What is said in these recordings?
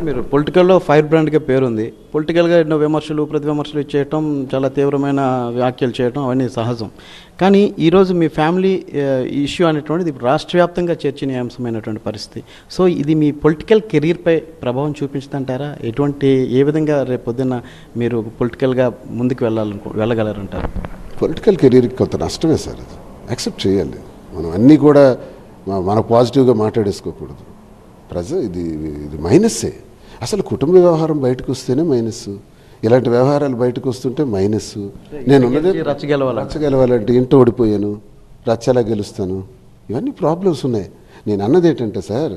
మీరు పొలిటికల్లో ఫైర్ బ్రాండ్గా పేరుంది. పొలిటికల్గా ఎన్నో విమర్శలు ప్రతి విమర్శలు చేయటం, చాలా తీవ్రమైన వ్యాఖ్యలు చేయటం అవన్నీ సహజం. కానీ ఈరోజు మీ ఫ్యామిలీ ఇష్యూ అనేటువంటిది రాష్ట్ర వ్యాప్తంగా చర్చనీయాంశమైనటువంటి పరిస్థితి. సో ఇది మీ పొలిటికల్ కెరీర్పై ప్రభావం చూపించుదంటారా? ఏ విధంగా రేపు పొద్దున్న మీరు పొలిటికల్గా ముందుకు వెళ్ళగలరంటారు? పొలిటికల్ కెరీర్కి కొంత నష్టమే సార్. అది యాక్సెప్ట్ చేయాలి. మనం అన్నీ కూడా మన పాజిటివ్గా మాట్లాడేసుకోకూడదు. ఇది మైనస్సే. అసలు కుటుంబ వ్యవహారం బయటకు వస్తేనే మైనస్. ఇలాంటి వ్యవహారాలు బయటకు వస్తుంటే మైనస్. నేను రచ్చగెలవాలంటే ఇంట్లో ఓడిపోయాను, రచ్చలా గెలుస్తాను, ఇవన్నీ ప్రాబ్లమ్స్ ఉన్నాయి. నేను అన్నది ఏంటంటే సార్,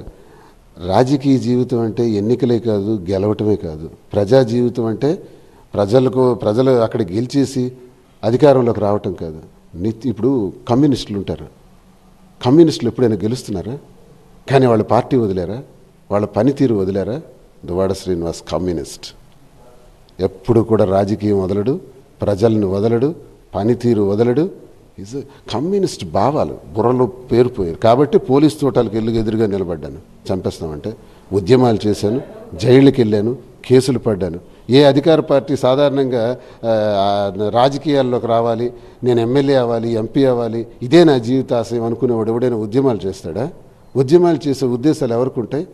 రాజకీయ జీవితం అంటే ఎన్నికలే కాదు, గెలవటమే కాదు. ప్రజా జీవితం అంటే ప్రజలు అక్కడ గెలిచేసి అధికారంలోకి రావటం కాదు. ఇప్పుడు కమ్యూనిస్టులు ఉంటారు. కమ్యూనిస్టులు ఎప్పుడైనా గెలుస్తున్నారా? కానీ వాళ్ళ పార్టీ వదిలేరా? వాళ్ళ పనితీరు వదిలేరా? దువ్వాడ శ్రీనివాస్ కమ్యూనిస్ట్. ఎప్పుడు కూడా రాజకీయం వదలడు, ప్రజలను వదలడు, పనితీరు వదలడు. ఈజ్ కమ్యూనిస్ట్ భావాలు బుర్రలో పేరుపోయారు. కాబట్టి పోలీస్ తోటాలకు ఎదురుగా నిలబడ్డాను. చంపేస్తామంటే ఉద్యమాలు చేశాను, జైళ్ళకి వెళ్ళాను, కేసులు పడ్డాను. ఏ అధికార పార్టీ సాధారణంగా రాజకీయాల్లోకి రావాలి, నేను ఎమ్మెల్యే అవ్వాలి, ఎంపీ అవ్వాలి, ఇదే నా జీవితాశయం అనుకునేవాడు ఎవడైనా ఉద్యమాలు చేస్తాడా? ఉద్యమాలు చేసే ఉద్దేశాలు ఎవరికి ఉంటాయి?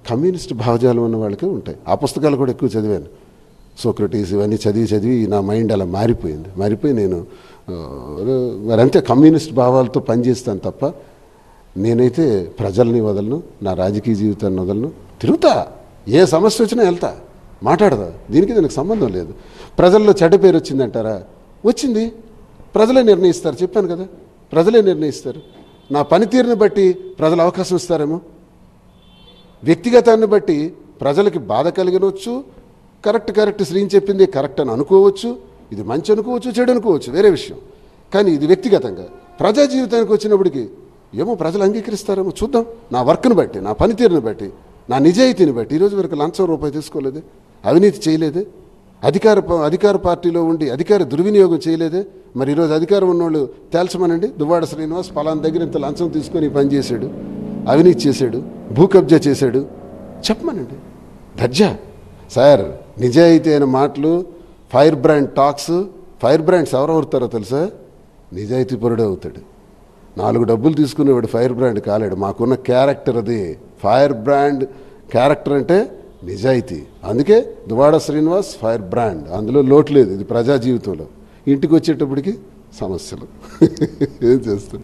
కమ్యూనిస్ట్ భావజాలం ఉన్న వాళ్ళకే ఉంటాయి. ఆ పుస్తకాలు కూడా ఎక్కువ చదివాను. సోక్రటీస్ ఇవన్నీ చదివి నా మైండ్ అలా మారిపోయి నేను మరంతే కమ్యూనిస్ట్ భావాలతో పనిచేస్తాను తప్ప నేనైతే ప్రజల్ని వదలను, నా రాజకీయ జీవితాన్ని వదలను. తిరుగుతా, ఏ సమస్య వచ్చినా వెళ్తా, మాట్లాడదా. దీనికి సంబంధం లేదు. ప్రజల్లో చెడ్డ పేరు వచ్చిందంటారా? వచ్చింది. ప్రజలే నిర్ణయిస్తారు. చెప్పాను కదా, ప్రజలే నిర్ణయిస్తారు. నా పనితీరుని బట్టి ప్రజలు అవకాశం ఇస్తారేమో. వ్యక్తిగతాన్ని బట్టి ప్రజలకి బాధ కలిగినవచ్చు. కరెక్ట్ శ్రీని చెప్పింది కరెక్ట్ అని అనుకోవచ్చు. ఇది మంచి అనుకోవచ్చు, చెడు అనుకోవచ్చు, వేరే విషయం. కానీ ఇది వ్యక్తిగతంగా ప్రజా జీవితానికి వచ్చినప్పటికీ ఏమో ప్రజలు అంగీకరిస్తారేమో చూద్దాం. నా వర్క్ని బట్టి, నా పనితీరుని బట్టి, నా నిజాయితీని బట్టి. ఈరోజు వరకు లంచం రూపాయి తీసుకోలేదే, అవినీతి చేయలేదే, అధికార పార్టీలో ఉండి అధికార దుర్వినియోగం చేయలేదే. మరి ఈరోజు అధికారం ఉన్నోళ్ళు తేల్చమనండి. దువ్వాడ శ్రీనివాస్ పలానా దగ్గర ఇంత లంచం తీసుకొని పని చేశాడు, అవినీతి చేశాడు, భూ కబ్జా చేశాడు, చెప్పమనండి. దర్జా సార్. నిజాయితీ అయిన మాటలు, fire brand talks. Fire brands ఎవరు అవుతారో తెలుసా? నిజాయితీ పరుడే అవుతాడు. 4 డబ్బులు తీసుకునేవాడు ఫైర్ బ్రాండ్ కాలేడు. మాకున్న క్యారెక్టర్ అది. ఫైర్ బ్రాండ్ క్యారెక్టర్ అంటే నిజాయితీ. అందుకే దువ్వాడ శ్రీనివాస్ ఫైర్ బ్రాండ్. అందులో లోటు లేదు. ఇది ప్రజా జీవితంలో. ఇంటికి వచ్చేటప్పటికి సమస్యలు ఏం చేస్తాం.